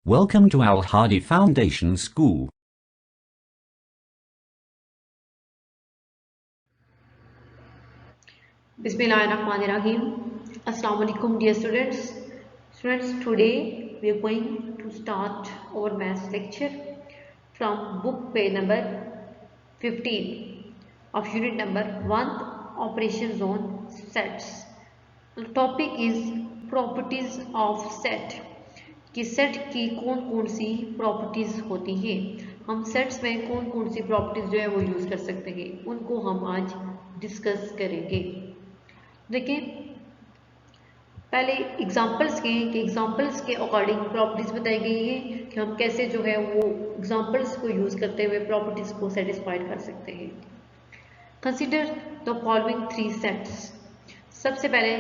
Welcome to Al Hadi Foundation School. Bismillahirrahmanirrahim. Assalamu alaikum dear students. Today we are going to start our maths lecture from book page number 15 of unit number 1, operations on sets. The topic is properties of set. कि set की कौन कौन सी properties होती हैं, हम sets में कौन कौन सी प्रॉपर्टीज जो है वो यूज कर सकते हैं, उनको हम आज डिस्कस करेंगे। देखिए पहले एग्जांपल्स के हैं कि एग्जांपल्स के अकॉर्डिंग प्रॉपर्टीज बताई गई है कि हम कैसे जो है वो एग्जांपल्स को यूज करते हुए प्रॉपर्टीज को सेटिस्फाइड कर सकते हैं। Consider the following 3 sets. सबसे पहले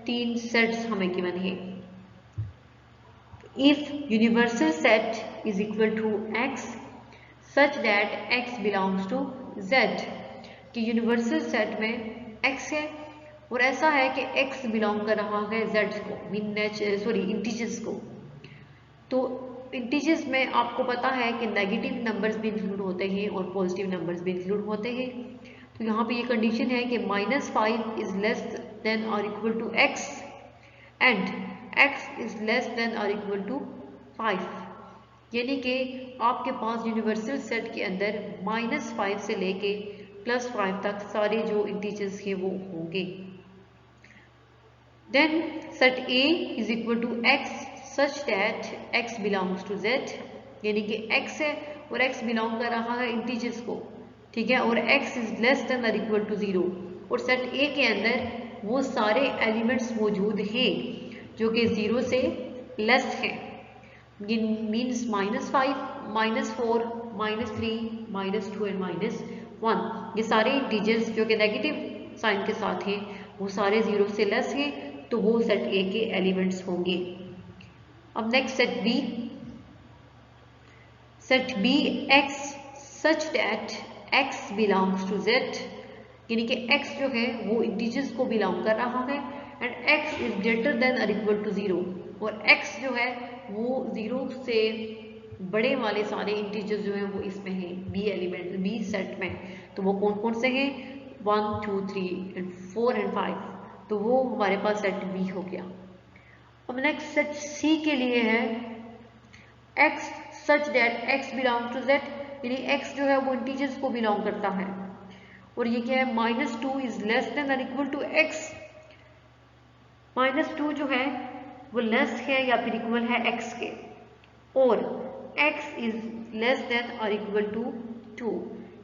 3 सेट्स हमें गिवन है। If universal set is equal to x such that x belongs to z, कि यूनिवर्सल सेट में x है और ऐसा है कि x बिलोंग कर रहा है z को, इंटीजर्स को। तो इंटीजर्स में आपको पता है कि नेगेटिव नंबर्स भी इंक्लूड होते हैं और पॉजिटिव नंबर्स भी इंक्लूड होते हैं। तो यहाँ पे ये कंडीशन है कि -5 इज लेस देन और equal to x and x is less than और इक्वल टू 5, यानी कि आपके पास यूनिवर्सल सेट के अंदर -5 से लेके +5 तक सारे जो इंटीजर्स हैं वो होंगे। Then set A is equal to x such that x belongs to z, यानी कि x है और x बिलोंग कर रहा है इंटीजर्स को, ठीक है, और x इज लेस देन और इक्वल टू 0, और सेट A के अंदर वो सारे एलिमेंट्स मौजूद हैं जो कि 0 से लेस हैं, मीन्स -5, -4, -3, -2 एंड -1। ये सारे इंटीजर्स जो कि नेगेटिव साइन के साथ हैं वो सारे 0 से लेस हैं, तो वो सेट A के एलिमेंट्स होंगे। अब next set B x such that x belongs to z, यानी कि x जो है वो इंटीजर्स को बिलोंग कर रहा है and x is greater than और इक्वल टू 0, और x जो है वो 0 से बड़े वाले सारे इंटीजर्स जो हैं वो इसमें हैं B एलिमेंट B सेट में। तो वो कौन कौन से हैं, 1, 2, 3 एंड 4 एंड 5, तो वो हमारे पास सेट B हो गया। अब नेक्स्ट सेट C के लिए है x such that x belong to z, यानी x जो है वो इंटीजर्स को बिलोंग करता है, और ये क्या है, -2 इज लेस देन और इक्वल टू x। -2 जो है वो लेस है या फिर इक्वल है x के, और x इज लेस देन और इक्वल टू 2,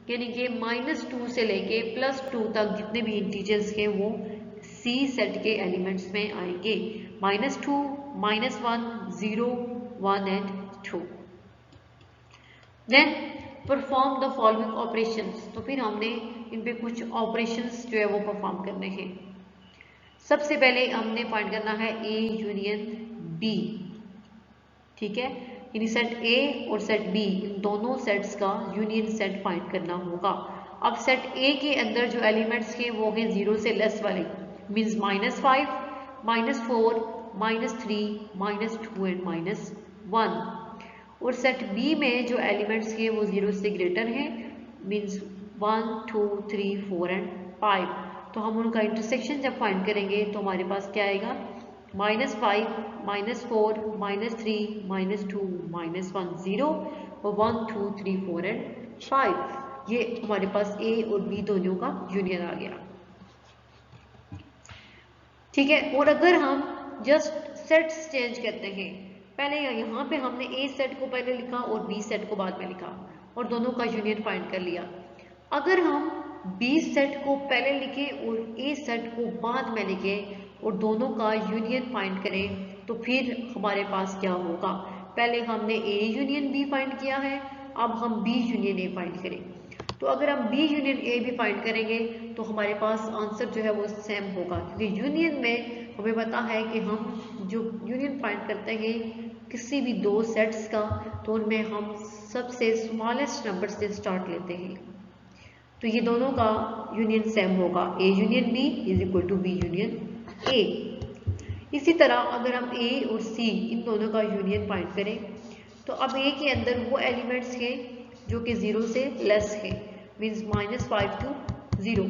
यानी कि -2 से लेके +2 तक जितने भी इंटीजर्स हैं वो C सेट के एलिमेंट्स में आएंगे, -2, -1, 0, 1 and 2। Then perform the following operations, तो फिर हमने इन पे कुछ ऑपरेशंस जो है वो परफॉर्म करने हैं। सबसे पहले हमने फाइंड करना है A यूनियन B, ठीक है, यानी सेट A और सेट B इन दोनों सेट्स का यूनियन सेट फाइंड करना होगा। अब सेट A के अंदर जो एलिमेंट्स हैं वो हैं 0 से लेस वाले, मीन्स -5, -4, -3, -2 एंड -1, और सेट B में जो एलिमेंट्स हैं वो 0 से ग्रेटर हैं, मीन्स 1, 2, 3, 4 एंड 5। तो हम उनका इंटरसेक्शन जब फाइंड करेंगे तो हमारे पास क्या आएगा, -5, -4, -3, -2, -1, 0 और 1, 2, 3, 4 एंड 5। ये हमारे पास A और B दोनों का यूनियन आ गया, ठीक है। और अगर हम जस्ट सेट्स चेंज करते हैं, पहले यहाँ पे हमने A सेट को पहले लिखा और B सेट को बाद में लिखा और दोनों का यूनियन फाइंड कर लिया। अगर हम B सेट को पहले लिखें और A सेट को बाद में लिखें और दोनों का यूनियन फाइंड करें, तो फिर हमारे पास क्या होगा, पहले हमने A यूनियन B फाइंड किया है, अब हम B यूनियन A फाइंड करें। तो अगर हम B यूनियन A भी फाइंड करेंगे तो हमारे पास आंसर जो है वो सेम होगा, क्योंकि यूनियन में हमें पता है कि हम जो यूनियन फाइंड करते हैं किसी भी 2 सेट्स का, तो उनमें हम सबसे स्मॉलेस्ट नंबर से स्टार्ट लेते हैं, तो ये दोनों का यूनियन सेम होगा, A union B is equal to B union A। इसी तरह अगर हम A और C इन दोनों का यूनियन फाइंड करें तो अब ए के अंदर वो एलिमेंट्स हैं जो कि 0 से लेस है, मीन्स -5 to 0,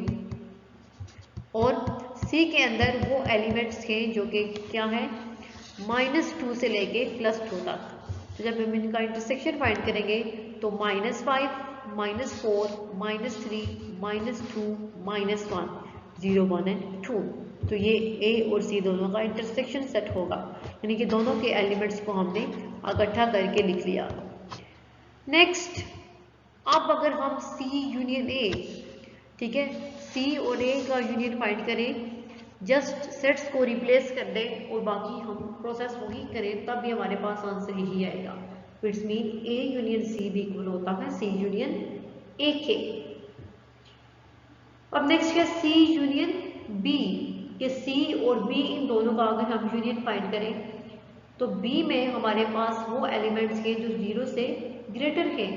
और सी के अंदर वो एलिमेंट्स हैं जो कि क्या है, -2 से लेके +2 तक। तो जब हम इनका इंटरसेक्शन फाइंड करेंगे तो -5, -4, -3, -2, -1, 0, 1 एंड 2। तो ये ए और सी दोनों का इंटरसेक्शन सेट होगा, यानी कि दोनों के एलिमेंट्स को हमने इकट्ठा करके लिख लिया। नेक्स्ट, अब अगर हम सी यूनियन ए, ठीक है, सी और ए का यूनियन फाइंड करें, जस्ट सेट्स को रिप्लेस कर दें और बाकी हम प्रोसेस वही करें, तब भी हमारे पास आंसर यही आएगा। It's mean A union C भी इक्वल होता है सी यूनियन ए के। अब नेक्स्ट है सी यूनियन बी, कि सी और बी इन दोनों का अगर हम यूनियन फाइंड करें तो बी में हमारे पास वो एलिमेंट्स हैं जो 0 से ग्रेटर हैं,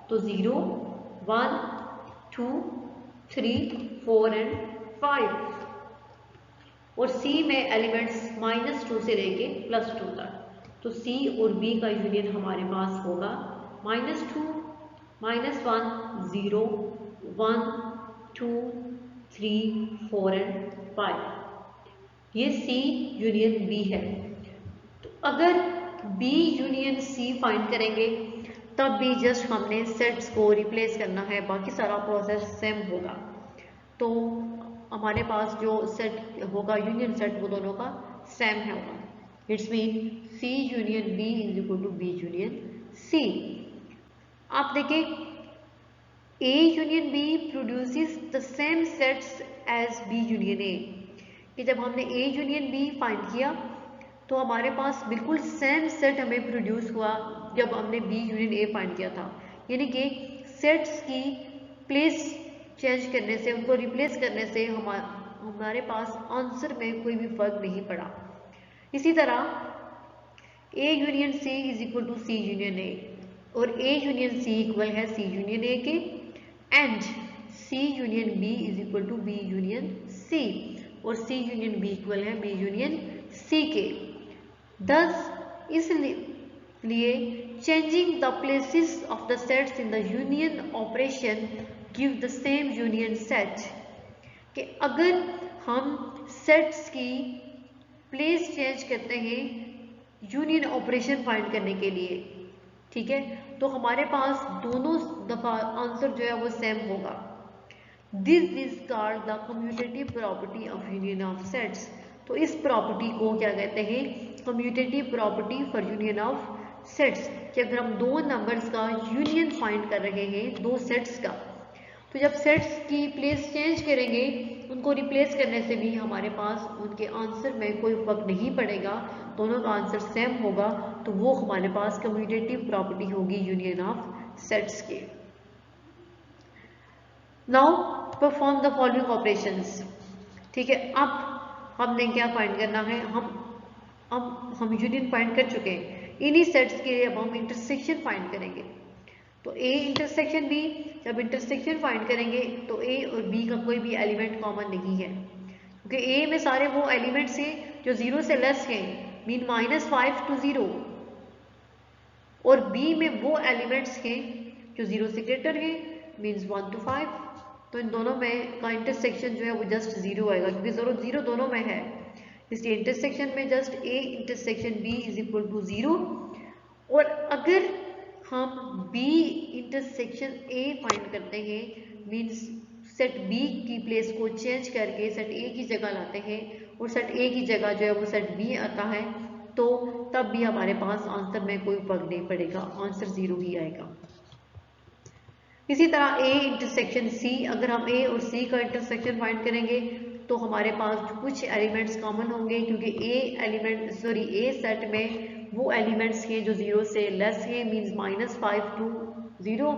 तो 0, 1, 2, 3, 4 एंड 5, और सी में एलिमेंट्स -2 से लेके +2 तक। तो सी और बी का यूनियन हमारे पास होगा -2, -1, 0, 1, 2, 3, 4 एंड 5। ये सी यूनियन बी है। तो अगर बी यूनियन सी फाइंड करेंगे तब भी जस्ट हमने सेट्स को रिप्लेस करना है, बाकी सारा प्रोसेस सेम होगा। तो हमारे पास जो सेट होगा यूनियन सेट वो दोनों का सेम होगा। It's mean C union B is equal to B union C. आप देखें, A union B produces the same sets as B union A, कि जब हमने ए यूनियन बी फाइंड किया तो हमारे पास बिल्कुल सेम सेट हमें प्रोड्यूस हुआ जब हमने बी यूनियन ए फाइंड किया था, यानी कि सेट्स की प्लेस चेंज करने से, उनको रिप्लेस करने से हमारे पास आंसर में कोई भी फर्क नहीं पड़ा। इसी तरह A union C is equal to C union A, और ए यूनियन सी इक्वल है सी यूनियन ए के, and C union B is equal to B union C, और सी यूनियन बी इक्वल है बी यूनियन सी के। Thus इसलिए changing the places of the sets in the union operation give the same union set, कि अगर हम sets की place change करते हैं यूनियन ऑपरेशन फाइंड करने के लिए, ठीक है, तो हमारे पास दोनों दफा आंसर जो है वो सेम होगा। This is called the commutative property of union of sets. तो इस प्रॉपर्टी को क्या कहते हैं, commutative property for union of sets, कि अगर हम दो नंबर्स का यूनियन फाइंड कर रहे हैं, दो सेट्स का, तो जब सेट्स की प्लेस चेंज करेंगे, उनको रिप्लेस करने से भी हमारे पास उनके आंसर में कोई फर्क नहीं पड़ेगा, दोनों का आंसर सेम होगा, तो वो हमारे पास कम्यूटेटिव प्रॉपर्टी होगी यूनियन ऑफ सेट्स के। Now perform the following operations, ठीक है। अब हमने क्या फाइंड करना है, हम यूनियन फाइंड कर चुके हैं, इन्हीं सेट्स के लिए अब हम इंटरसेक्शन फाइंड करेंगे। तो ए इंटरसेक्शन बी, जब इंटरसेक्शन फाइंड करेंगे तो ए और बी का कोई भी एलिमेंट कॉमन नहीं है, क्योंकि ए में सारे वो एलिमेंट्स हैं जो 0 से लेस हैं, मीन -5 to 0, और बी में वो एलिमेंट्स हैं जो 0 से ग्रेटर हैं, मीन्स 1 to 5। तो इन दोनों में का इंटरसेक्शन जो है वो जस्ट 0 आएगा, क्योंकि 0 दोनों में है, इसलिए इंटरसेक्शन में just A intersection B is equal to 0। और अगर हम B इंटरसेक्शन A फाइंड करते हैं, मीन्स सेट B की प्लेस को चेंज करके सेट A की जगह लाते हैं, और सेट A की जगह जो है वो सेट B आता है, तो तब भी हमारे पास आंसर में कोई फर्क नहीं पड़ेगा, आंसर 0 ही आएगा। इसी तरह A इंटरसेक्शन C, अगर हम A और C का इंटरसेक्शन फाइंड करेंगे तो हमारे पास कुछ एलिमेंट्स कॉमन होंगे, क्योंकि A सेट में वो एलिमेंट्स हैं जो 0 से लेस हैं, मीन्स -5 to 0,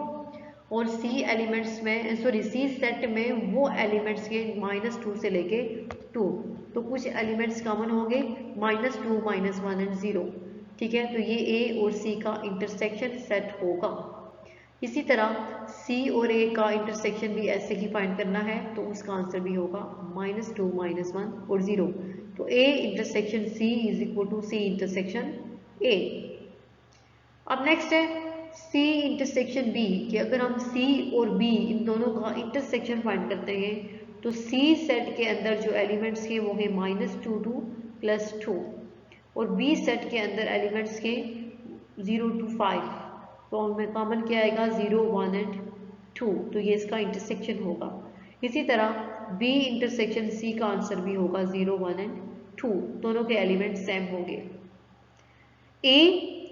और C सेट में वो एलिमेंट्स हैं -2 से लेके 2, तो कुछ एलिमेंट्स कॉमन होंगे -2, -1 एंड 0, ठीक है। तो ये A और C का इंटरसेक्शन सेट होगा। इसी तरह C और A का इंटरसेक्शन भी ऐसे ही फाइंड करना है, तो उसका आंसर भी होगा -2, -1 और 0। तो A intersection C is equal to C intersection A। अब नेक्स्ट है C इंटरसेक्शन B कि अगर हम C और B इन दोनों का इंटरसेक्शन फाइंड करते हैं तो C सेट के अंदर जो एलिमेंट्स हैं वो है -2 2 +2 और B सेट के अंदर एलिमेंट्स के 0 to 5, तो हमें कॉमन क्या आएगा 0 1 एंड 2, तो ये इसका इंटरसेक्शन होगा। इसी तरह B इंटरसेक्शन C का आंसर भी होगा 0 1 एंड 2, दोनों के एलिमेंट सेम होंगे। A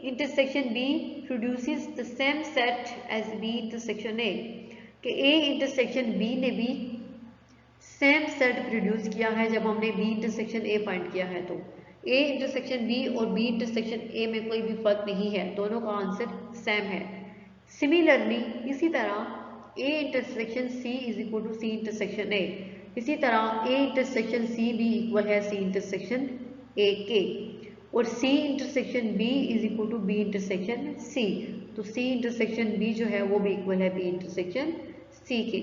intersection B produces the same set as B intersection A कि A intersection B ने भी सेम सेट प्रोड्यूस किया है जब हमने B इंटरसेक्शन A फाइंड किया है। तो A इंटरसेक्शन B और B इंटरसेक्शन A में कोई भी फर्क नहीं है, दोनों का आंसर सेम है। सिमिलरली इसी तरह A intersection C is equal to C intersection A, इसी तरह A इंटरसेक्शन C भी इक्वल है C इंटरसेक्शन A के, और C intersection B is equal to B intersection C, तो C इंटरसेक्शन B जो है वो भी इक्वल है B इंटरसेक्शन C के।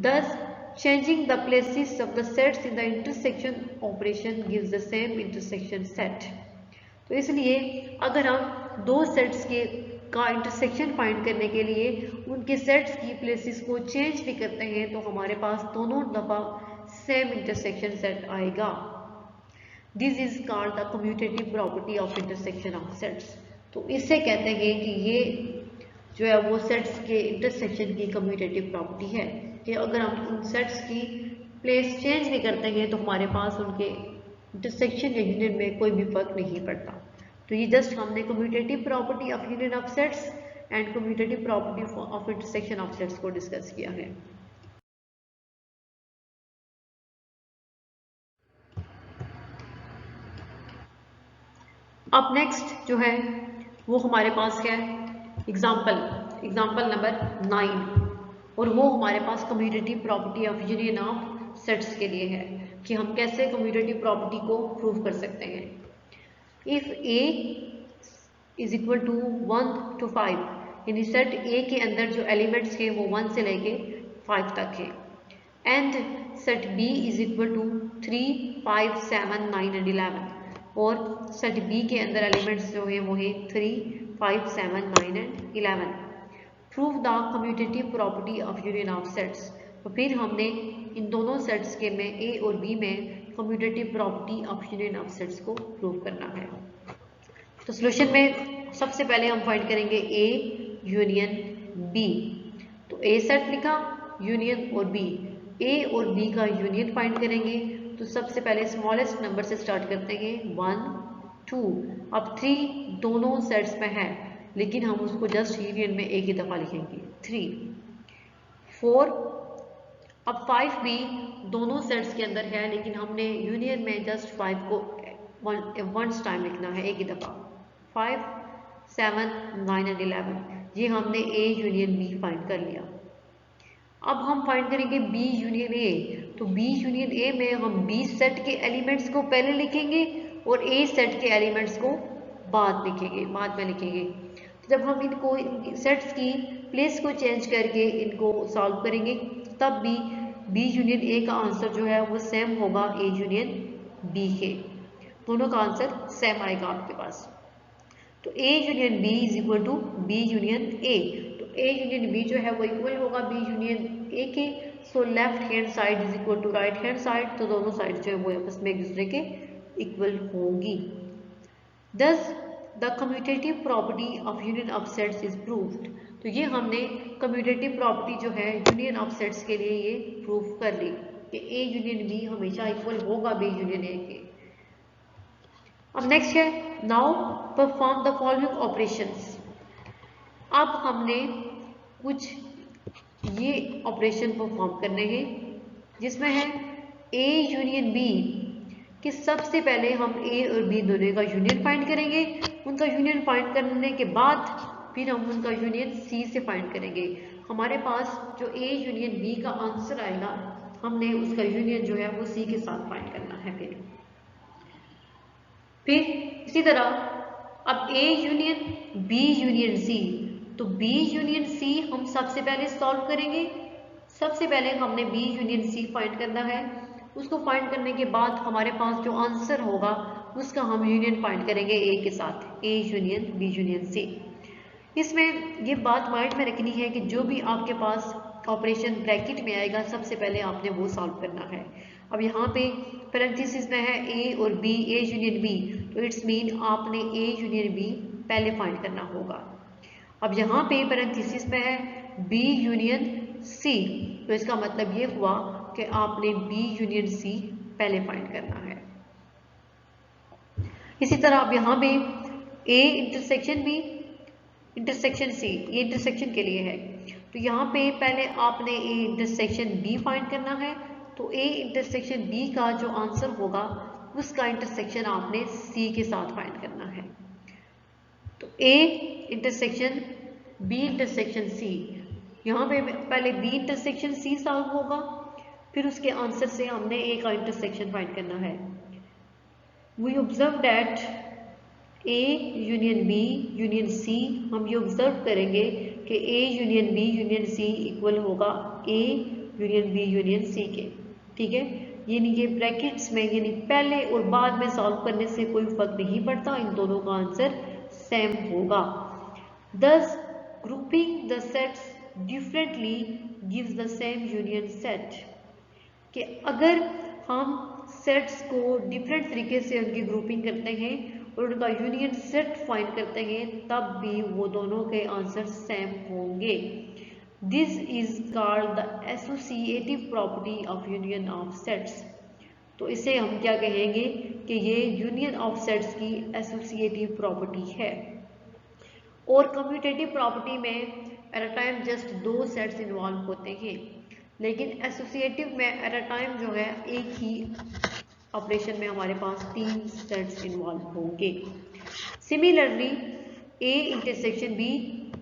Thus changing the places of the sets in the intersection operation gives the same intersection set। तो इसलिए अगर हम दो सेट्स के का इंटरसेक्शन फाइंड करने के लिए उनके सेट्स की प्लेसेस को चेंज भी करते हैं तो हमारे पास दोनों दफा सेम इंटरसेक्शन सेट आएगा। This is called the commutative property of intersection of sets. तो इससे कहते हैं कि ये जो है वो सेट्स के इंटरसेक्शन की कम्यूटेटिव प्रॉपर्टी है कि अगर हम उन सेट्स की प्लेस चेंज भी करते हैं तो हमारे पास उनके इंटरसेक्शन या यूनियन में कोई भी फर्क नहीं पड़ता। तो ये जस्ट हमने commutative property of union of sets and commutative property of intersection of sets को डिस्कस किया है। अब नेक्स्ट जो है वो हमारे पास क्या है, एग्जाम्पल नंबर 9, और वो हमारे पास commutative property of union of sets के लिए है कि हम कैसे कम्यूटेटिव प्रॉपर्टी को प्रूव कर सकते हैं। If A is equal to 1 to 5, यानी सेट A के अंदर जो एलिमेंट्स हैं वो 1 से लेके 5 तक है, and set B is equal to 3 5 7 9 and 11, और सेट B के अंदर एलिमेंट्स जो है वो है 3 5 7 9 and 11। Prove the commutative property of union of sets. तो फिर हमने इन दोनों सेट्स के में A और B में commutative property of union of sets को प्रूव करना है। तो सॉल्यूशन में सबसे पहले हम फाइंड करेंगे A यूनियन B। तो A सेट लिखा, यूनियन और B, A और B का यूनियन फाइंड करेंगे। तो सबसे पहले स्मॉलेस्ट नंबर से स्टार्ट करते हैं 1 2। अब 3 दोनों सेट्स में है लेकिन हम उसको जस्ट यूनियन में एक ही दफा लिखेंगे 3 4। अब 5 भी दोनों सेट्स के अंदर है लेकिन हमने यूनियन में जस्ट 5 को वंस टाइम लिखना है एक ही दफा 5 7 9 एंड 11। ये हमने A यूनियन B फाइंड कर लिया। अब हम फाइंड करेंगे B यूनियन A। तो B यूनियन A में हम B सेट के एलिमेंट्स को पहले लिखेंगे और A सेट के एलिमेंट्स को बाद में लिखेंगे। तो जब हम इनको सेट्स की प्लेस को चेंज करके इनको सॉल्व करेंगे तब भी B यूनियन A का आंसर जो है वो सेम होगा A यूनियन B के, दोनों का आंसर सेम आएगा आपके पास। तो A union B is equal to B union A। तो A यूनियन B जो है वो इक्वल होगा B यूनियन A के। So left hand side is equal to right hand side, तो दोनों साइड जो है वो आपस में एक दूसरे के इक्वल होंगी। Thus the commutative property of union of sets is proved। तो ये हमने कम्यूटेटिव प्रॉपर्टी जो है यूनियन ऑफ सेट्स के लिए ये प्रूव कर ली कि A यूनियन B हमेशा इक्वल होगा B यूनियन A के। अब नेक्स्ट है now perform the following operations. अब हमने कुछ ये ऑपरेशन परफॉर्म करने हैं जिसमें है A यूनियन B कि सबसे पहले हम A और B दोनों का यूनियन फाइंड करेंगे। उनका यूनियन फाइंड करने के बाद फिर हम उनका यूनियन C से फाइंड करेंगे। हमारे पास जो A यूनियन B का आंसर आएगा हमने उसका यूनियन जो है वो C के साथ फाइंड करना है। फिर इसी तरह अब A union B union C, तो B यूनियन C हम सबसे पहले सॉल्व करेंगे। सबसे पहले हमने B यूनियन C फाइंड करना है, उसको फाइंड करने के बाद हमारे पास जो आंसर होगा उसका हम यूनियन फाइंड करेंगे A के साथ, A union B union C। इसमें ये बात माइंड में रखनी है कि जो भी आपके पास ऑपरेशन ब्रैकेट में आएगा सबसे पहले आपने वो सॉल्व करना है। अब यहाँ पे पैरेंथेसिस में है ए और बी, ए यूनियन बी, तो इट्स मीन आपने ए यूनियन बी पहले फाइंड करना होगा। अब यहाँ पे पैरेंथेसिस में है बी यूनियन सी, तो इसका मतलब ये हुआ कि आपने बी यूनियन सी पहले फाइंड करना है। इसी तरह अब यहाँ पे A intersection B intersection C, ये इंटरसेक्शन के लिए है, तो यहाँ पे पहले आपने ए इंटरसेक्शन बी फाइंड करना है। तो ए इंटरसेक्शन बी का जो आंसर होगा उसका इंटरसेक्शन आपने सी के साथ फाइंड करना है। तो A intersection B intersection C, यहाँ पे पहले बी इंटरसेक्शन सी सॉल्व होगा, फिर उसके आंसर से हमने ए का इंटरसेक्शन फाइंड करना है। We observe that A union B union C, हम ये ऑब्जर्व करेंगे कि A union B union C equal होगा A union B union C के। ठीक है, यानी ये ब्रैकेट्स में यानी पहले और बाद में सॉल्व करने से कोई फर्क नहीं पड़ता, इन दोनों का आंसर सेम होगा। दस grouping the sets differently gives the same union set, कि अगर हम सेट्स को डिफरेंट तरीके से उनकी ग्रुपिंग करते हैं और उनका यूनियन सेट फाइंड करते हैं तब भी वो दोनों के आंसर सेम होंगे। This is called the associative property of union of sets. तो इसे हम क्या कहेंगे कि ये यूनियन ऑफ सेट्स की एसोसिएटिव प्रॉपर्टी है। और कम्यूटेटिव प्रॉपर्टी में at a time just 2 sets involve होते हैं, लेकिन एसोसिएटिव में एट अ टाइम जो है एक ही ऑपरेशन में हमारे पास 3 सेट्स इन्वॉल्व होंगे। Similarly A intersection B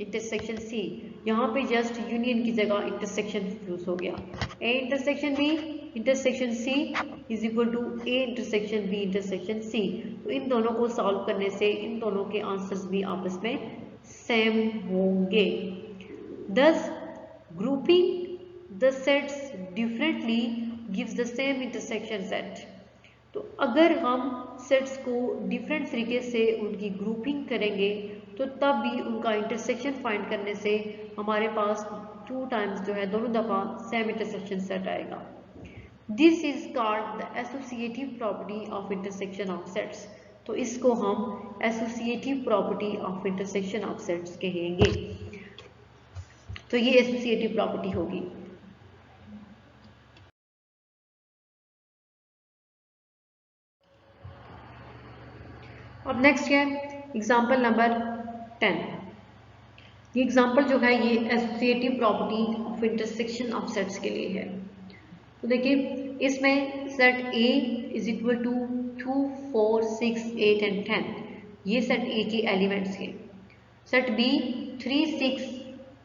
intersection C, यहाँ पे जस्ट यूनियन की जगह इंटरसेक्शन यूज हो गया। A intersection B intersection C is equal to A intersection B intersection C, तो इन दोनों को सॉल्व करने से इन दोनों के आंसर्स भी आपस में सेम होंगे। दस grouping the sets differently gives the same intersection set. तो अगर हम सेट्स को डिफरेंट तरीके से उनकी ग्रुपिंग करेंगे तो तब भी उनका इंटरसेक्शन फाइंड करने से हमारे पास 2 टाइम्स जो है दोनों दफा सेम इंटरसेक्शन सेट आएगा। This is called the associative property of intersection of sets. तो इसको हम associative property of intersection of sets कहेंगे। तो ये एसोसिएटिव प्रॉपर्टी होगी। अब नेक्स्ट है एग्जाम्पल नंबर 10। ये एग्जाम्पल जो है ये associative property of intersection of sets के लिए है। तो देखिए इसमें set A is equal to 2, 4, 6, 8 and 10, ये सेट ए के एलिमेंट्स हैं। सेट बी 3, 6,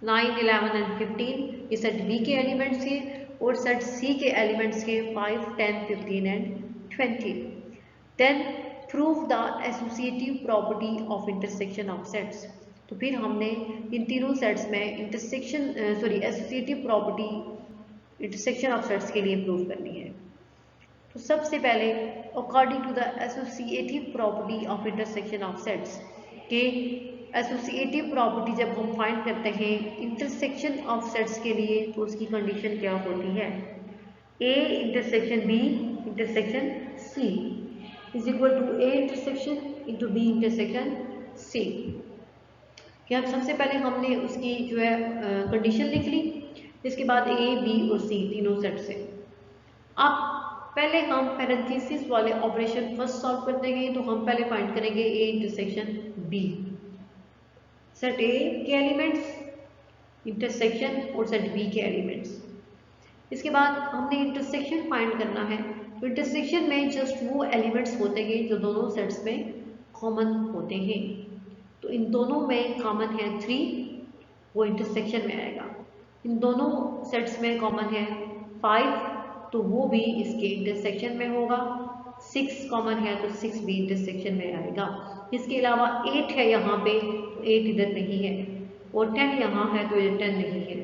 9, 11 एंड 15, ये सेट बी के एलिमेंट्स हैं। और सेट सी के एलिमेंट्स के 5, 10, 15 and 20। Then prove the associative property of intersection of sets. तो फिर हमने इन तीनों सेट्स में associative property intersection of sets के लिए प्रूव करनी है। तो सबसे पहले according to the associative property of intersection of sets, के एसोसिएटिव प्रॉपर्टी जब हम फाइंड करते हैं इंटरसेक्शन ऑफ सेट्स के लिए तो उसकी कंडीशन क्या होती है? A intersection B intersection C is equal to A intersection into B intersection C. क्या सबसे पहले हमने उसकी जो है कंडीशन लिख ली, इसके बाद ए बी और सी तीनों सेट से। अब पहले हम पैरेंथेसिस वाले ऑपरेशन फर्स्ट सॉल्व करते हैं, तो हम पहले फाइंड करेंगे A intersection B. Set A के एलिमेंट्स इंटरसेक्शन और सेट बी के एलिमेंट्स। इसके बाद हमने इंटरसेक्शन फाइंड करना है। तो इंटरसेक्शन में जस्ट वो एलिमेंट्स होते हैं जो दोनों सेट्स में कॉमन होते हैं। तो इन दोनों में कॉमन है 3, वो इंटरसेक्शन में आएगा। इन दोनों सेट्स में कॉमन है 5, तो वो भी इसके इंटरसेक्शन में होगा। 6 कॉमन है तो 6 भी इंटरसेक्शन में आएगा। इसके अलावा 8 है यहाँ पे, तो 8 इधर नहीं है, और 10 यहाँ है तो इधर 10 नहीं है।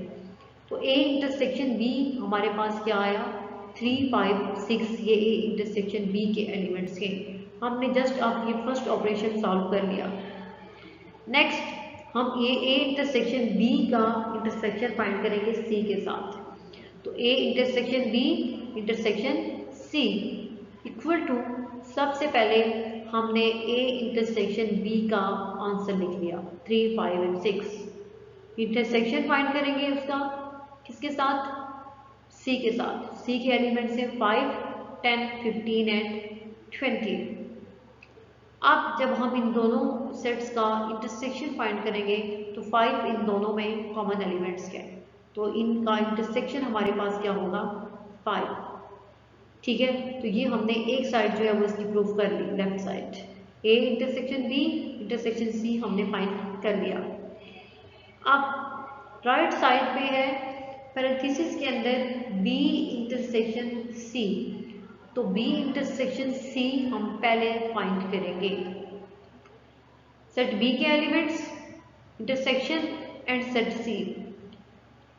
तो ए इंटरसेक्शन बी हमारे पास क्या आया? 3, 5, 6, ये ए इंटरसेक्शन बी के एलिमेंट्स हैं। हमने जस्ट अब ये फर्स्ट ऑपरेशन सॉल्व कर लिया। नेक्स्ट हम ए इंटरसेक्शन बी का इंटरसेक्शन फाइंड करेंगे सी के साथ। तो A intersection B intersection C equal to, सबसे पहले हमने ए इंटरसेक्शन बी का आंसर लिख लिया 3, 5 और 6। इंटरसेक्शन फाइंड करेंगे उसका किसके साथ, सी के साथ। सी के एलिमेंट्स हैं 5, 10, 15 एंड 20। अब जब हम इन दोनों सेट्स का इंटरसेक्शन फाइंड करेंगे तो 5 इन दोनों में कॉमन एलिमेंट्स क्या है, तो इनका इंटरसेक्शन हमारे पास क्या होगा 5। ठीक है, तो ये हमने एक साइड जो है वो इसकी प्रूफ कर ली, left side A intersection B intersection C हमने फाइंड कर लिया। अब राइट साइड पे है पैरेंथेसिस के अंदर बी इंटरसेक्शन सी, तो बी इंटरसेक्शन सी हम पहले फाइंड करेंगे। सेट बी के एलिमेंट्स इंटरसेक्शन एंड सेट सी।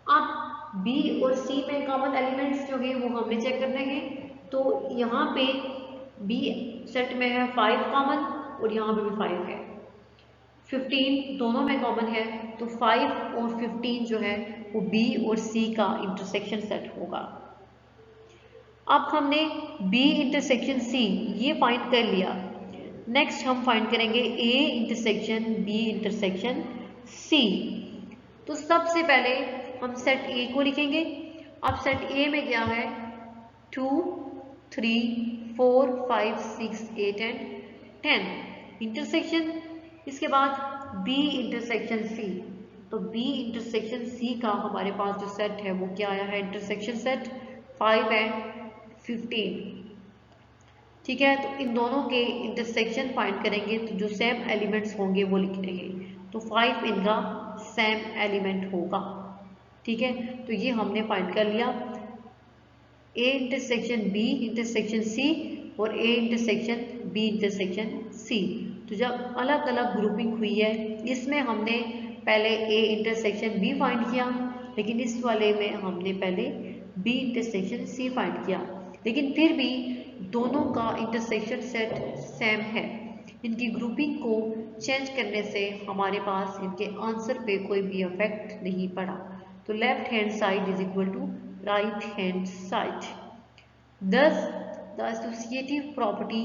अब बी और सी में कॉमन एलिमेंट्स जो है वो हमने चेक करने हैं। तो यहाँ पे बी सेट में है 5 कॉमन और यहाँ पे भी 5 है। 15 दोनों में कॉमन है, तो 5 और 15 जो है वो बी और सी का इंटरसेक्शन सेट होगा। अब हमने बी इंटरसेक्शन सी ये फाइंड कर लिया। नेक्स्ट हम फाइंड करेंगे A intersection B intersection C. तो सबसे पहले हम सेट ए को लिखेंगे। अब सेट ए में क्या है 2, 3, 4, 5, 6, 8 एंड 10 इंटरसेक्शन। इसके बाद बी इंटरसेक्शन सी, तो बी इंटरसेक्शन सी का हमारे पास जो सेट है वो क्या आया है, इंटरसेक्शन सेट 5 एंड 15। ठीक है, तो इन दोनों के इंटरसेक्शन फाइंड करेंगे तो जो सेम एलिमेंट्स होंगे वो लिखने हैं, तो 5 इनका सेम एलिमेंट होगा। ठीक है, तो ये हमने फाइंड कर लिया A intersection B intersection C और A intersection B intersection C. तो जब अलग अलग ग्रुपिंग हुई है इसमें हमने पहले ए इंटरसेक्शन बी फाइंड किया, लेकिन इस वाले में हमने पहले बी इंटरसेक्शन सी फाइंड किया, लेकिन फिर भी दोनों का इंटरसेक्शन सेट सेम है। इनकी ग्रुपिंग को चेंज करने से हमारे पास इनके आंसर पे कोई भी इफेक्ट नहीं पड़ा। तो left hand side is equal to right hand side. Thus, the associative property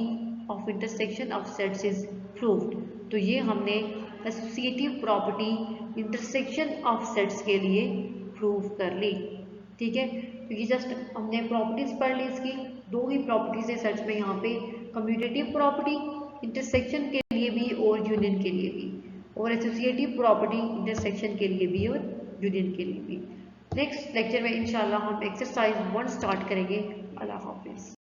of intersection of sets is proved। तो ये हमने associative property intersection of sets के लिए प्रूव कर ली। ठीक है, तो ये जस्ट हमने प्रॉपर्टीज पढ़ ली इसकी। दो ही प्रॉपर्टीज है सेट्स में यहाँ पे, कम्यूटेटिव प्रॉपर्टी इंटरसेक्शन के लिए भी और यूनियन के लिए भी, और एसोसिएटिव प्रॉपर्टी इंटरसेक्शन के लिए भी और यूनियन के लिए भी। नेक्स्ट लेक्चर में इंशाल्लाह हम एक्सरसाइज 1 स्टार्ट करेंगे। अल्लाह हाफिज।